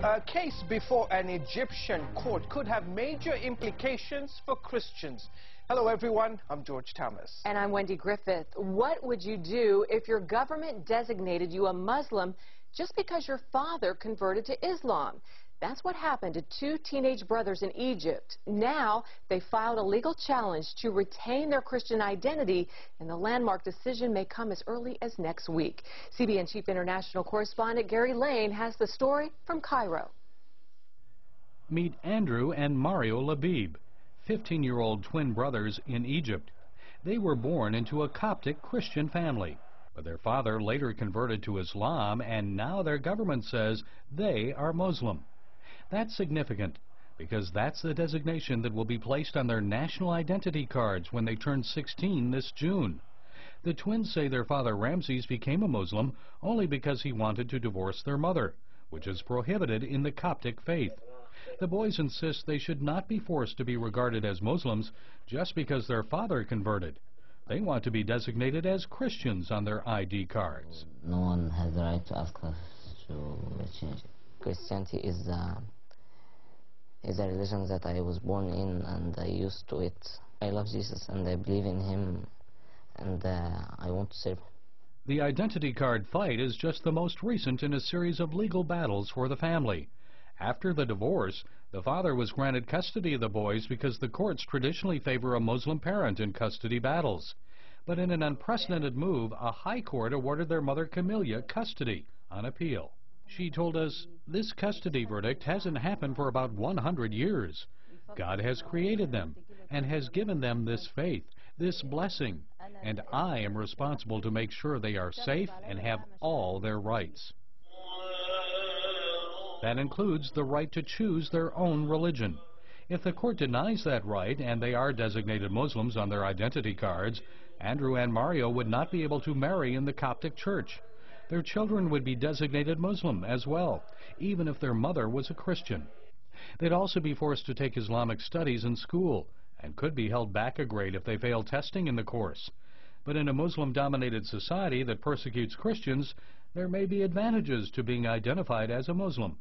A case before an Egyptian court could have major implications for Christians. Hello, everyone. I'm George Thomas. And I'm Wendy Griffith. What would you do if your government designated you a Muslim just because your father converted to Islam? That's what happened to two teenage brothers in Egypt. Now they filed a legal challenge to retain their Christian identity, and the landmark decision may come as early as next week. CBN Chief International Correspondent Gary Lane has the story from Cairo. Meet Andrew and Mario Labib, 15-year-old twin brothers in Egypt. They were born into a Coptic Christian family, but their father later converted to Islam, and now their government says they are Muslim. That's significant because that's the designation that will be placed on their national identity cards when they turn 16 this June. The twins say their father Ramses became a Muslim only because he wanted to divorce their mother, which is prohibited in the Coptic faith. The boys insist they should not be forced to be regarded as Muslims just because their father converted. They want to be designated as Christians on their ID cards. No one has the right to ask us to change it. Christianity is a religion that I was born in, and I used to it. I love Jesus and I believe in him, and I want to serve him. The identity card fight is just the most recent in a series of legal battles for the family. After the divorce, the father was granted custody of the boys because the courts traditionally favor a Muslim parent in custody battles. But in an unprecedented move, a high court awarded their mother Camilla custody on appeal. She told us, "This custody verdict hasn't happened for about 100 years. God has created them and has given them this faith, this blessing, and I am responsible to make sure they are safe and have all their rights." That includes the right to choose their own religion. If the court denies that right and they are designated Muslims on their identity cards, Andrew and Mario would not be able to marry in the Coptic church. Their children would be designated Muslim as well, even if their mother was a Christian. They'd also be forced to take Islamic studies in school and could be held back a grade if they fail testing in the course. But in a Muslim-dominated society that persecutes Christians, there may be advantages to being identified as a Muslim.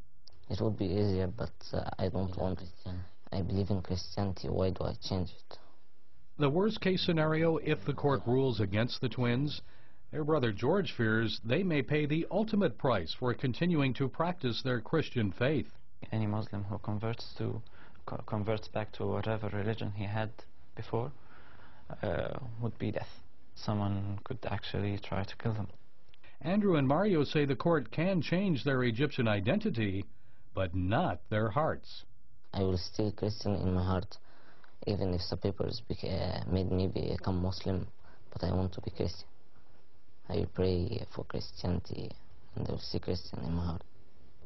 It would be easier, but I don't want it. I believe in Christianity. Why do I change it? The worst-case scenario, if the court rules against the twins, their brother George fears they may pay the ultimate price for continuing to practice their Christian faith. Any Muslim who converts back to whatever religion he had before would be death. Someone could actually try to kill them. Andrew and Mario say the court can change their Egyptian identity, but not their hearts. I will stay Christian in my heart, even if the papers made me become Muslim, but I want to be Christian. I pray for Christianity, and I will see Christian in my heart.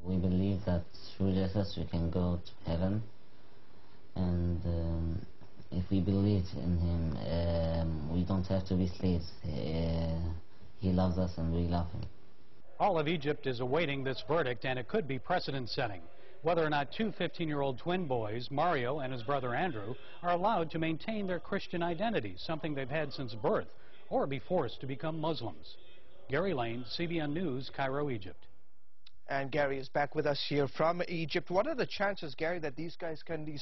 We believe that through Jesus we can go to heaven, and if we believe in him, we don't have to be slaves. He loves us and we love him. All of Egypt is awaiting this verdict, and it could be precedent-setting. Whether or not two 15-year-old twin boys, Mario and his brother Andrew, are allowed to maintain their Christian identity, something they've had since birth, or be forced to become Muslims. Gary Lane, CBN News, Cairo, Egypt. And Gary is back with us here from Egypt. What are the chances, Gary, that these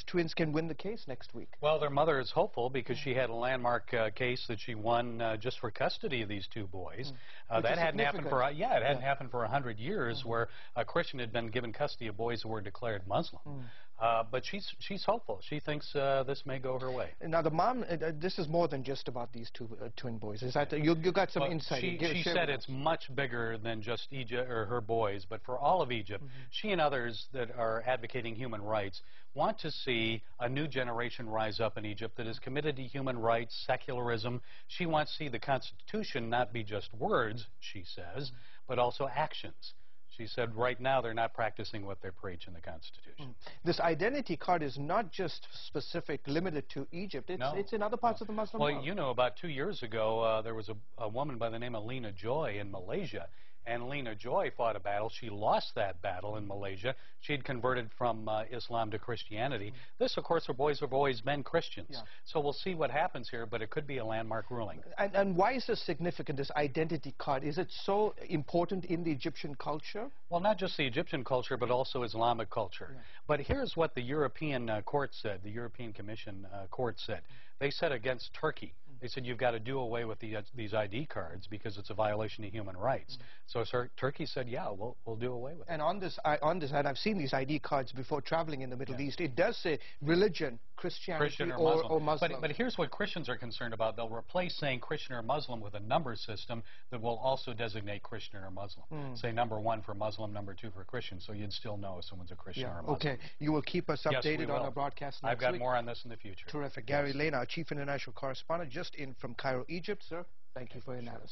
twins can win the case next week? Well, their mother is hopeful because she had a landmark case that she won just for custody of these two boys. That hadn't happened for hadn't happened for 100 years, where a Christian had been given custody of boys who were declared Muslim. But she's hopeful. She thinks this may go her way. Now, the mom, this is more than just about these two twin boys. Is that you got some insight? She said it's much bigger than just Egypt or her boys, but for all of Egypt, she and others that are advocating human rights want to see a new generation rise up in Egypt that is committed to human rights, secularism. She wants to see the Constitution not be just words, she says, but also actions. She said right now they're not practicing what they preach in the Constitution. This identity card is not just specific, limited to Egypt. It's in other parts of the Muslim world. Well, you know, about 2 years ago, there was a woman by the name of Lena Joy in Malaysia, And Lena Joy fought a battle. She lost that battle in Malaysia. She had converted from Islam to Christianity. This, of course, her boys have always been Christians. Yeah. So we'll see what happens here, but it could be a landmark ruling. And why is this significant, this identity card? Is it so important in the Egyptian culture? Well, not just the Egyptian culture, but also Islamic culture. Yeah. But here's what the European court said, the European Commission court said. They said against Turkey. They said you've got to do away with these ID cards because it's a violation of human rights. So Turkey said, yeah, we'll do away with it. And on this, and I've seen these ID cards before traveling in the Middle East, it does say religion, Christianity Christian or Muslim. But here's what Christians are concerned about. They'll replace saying Christian or Muslim with a number system that will also designate Christian or Muslim. Say number 1 for Muslim, number 2 for Christian, so you'd still know if someone's a Christian or a Muslim. Okay. You will keep us updated Yes, on our broadcast next I've got week. more on this in the future. Terrific. Gary Lane, our Chief International Correspondent, just in from Cairo, Egypt. Sir, thank you for your analysis.